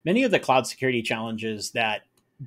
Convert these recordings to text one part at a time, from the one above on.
Many of the cloud security challenges that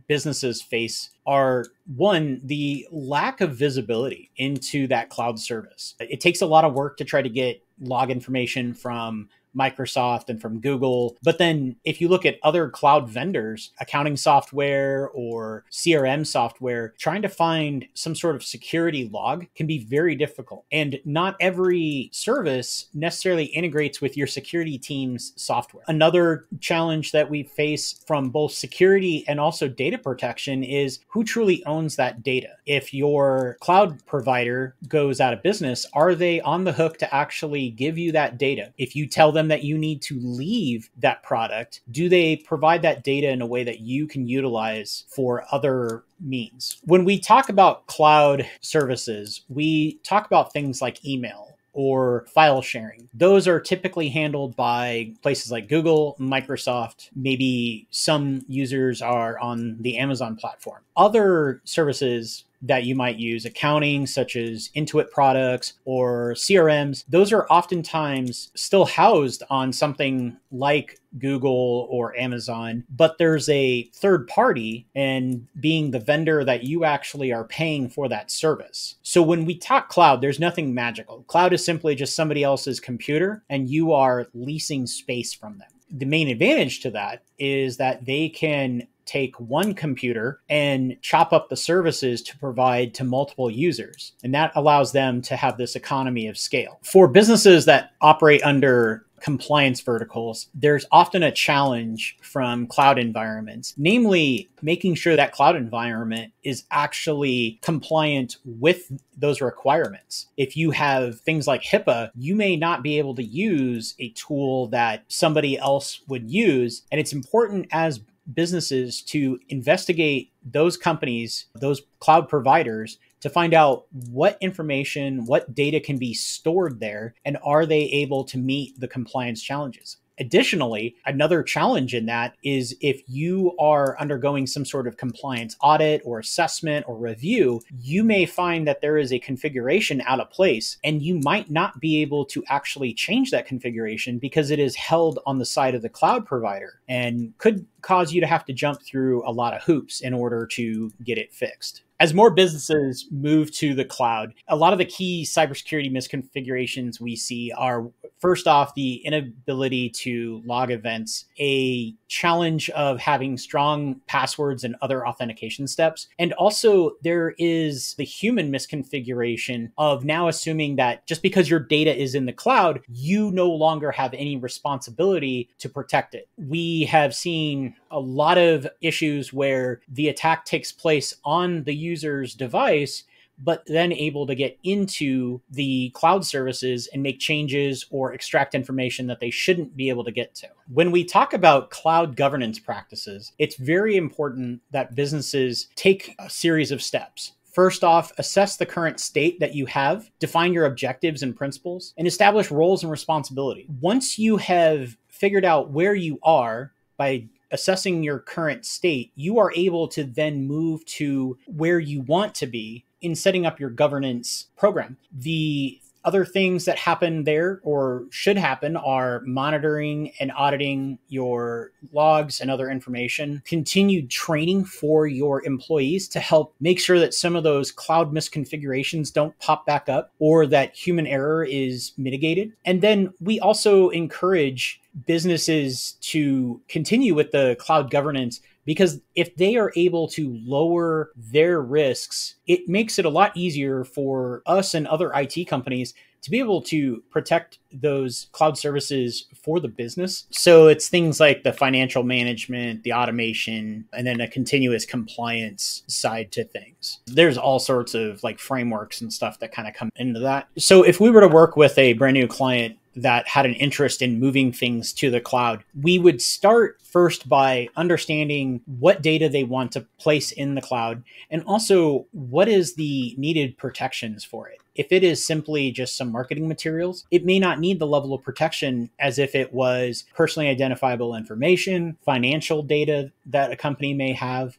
businesses face are one, the lack of visibility into that cloud service. It takes a lot of work to try to get log information from Microsoft and from Google. But then if you look at other cloud vendors, accounting software or CRM software, trying to find some sort of security log can be very difficult. And not every service necessarily integrates with your security team's software. Another challenge that we face from both security and also data protection is who truly owns that data. If your cloud provider goes out of business, are they on the hook to actually give you that data? If you tell them that you need to leave that product, do they provide that data in a way that you can utilize for other means? When we talk about cloud services, we talk about things like email or file sharing. Those are typically handled by places like Google, Microsoft. Maybe some users are on the Amazon platform. Other services that you might use, accounting, such as Intuit products or CRMs, those are oftentimes still housed on something like Google or Amazon, but there's a third party and being the vendor that you actually are paying for that service. So when we talk cloud, there's nothing magical. Cloud is simply just somebody else's computer and you are leasing space from them. The main advantage to that is that they can take one computer and chop up the services to provide to multiple users. And that allows them to have this economy of scale. For businesses that operate under compliance verticals, there's often a challenge from cloud environments, namely making sure that cloud environment is actually compliant with those requirements. If you have things like HIPAA, you may not be able to use a tool that somebody else would use. And it's important as businesses to investigate those companies, those cloud providers, to find out what information, what data can be stored there, and are they able to meet the compliance challenges. Additionally, another challenge in that is if you are undergoing some sort of compliance audit or assessment or review, you may find that there is a configuration out of place and you might not be able to actually change that configuration because it is held on the side of the cloud provider and could cause you to have to jump through a lot of hoops in order to get it fixed. As more businesses move to the cloud, a lot of the key cybersecurity misconfigurations we see are, first off, the inability to log events, a challenge of having strong passwords and other authentication steps. And also there is the human misconfiguration of now assuming that just because your data is in the cloud, you no longer have any responsibility to protect it. We have seen a lot of issues where the attack takes place on the user's device, but then able to get into the cloud services and make changes or extract information that they shouldn't be able to get to. When we talk about cloud governance practices, it's very important that businesses take a series of steps. First off, assess the current state that you have, define your objectives and principles, and establish roles and responsibility. Once you have figured out where you are by assessing your current state, you are able to then move to where you want to be in setting up your governance program. The other things that happen there or should happen are monitoring and auditing your logs and other information, continued training for your employees to help make sure that some of those cloud misconfigurations don't pop back up or that human error is mitigated. And then we also encourage businesses to continue with the cloud governance because if they are able to lower their risks, it makes it a lot easier for us and other IT companies to be able to protect those cloud services for the business. So it's things like the financial management, the automation, and then a continuous compliance side to things. There's all sorts of like frameworks and stuff that kind of come into that. So if we were to work with a brand new client that had an interest in moving things to the cloud, we would start first by understanding what data they want to place in the cloud and also what is the needed protections for it. If it is simply just some marketing materials, it may not need the level of protection as if it was personally identifiable information, financial data that a company may have,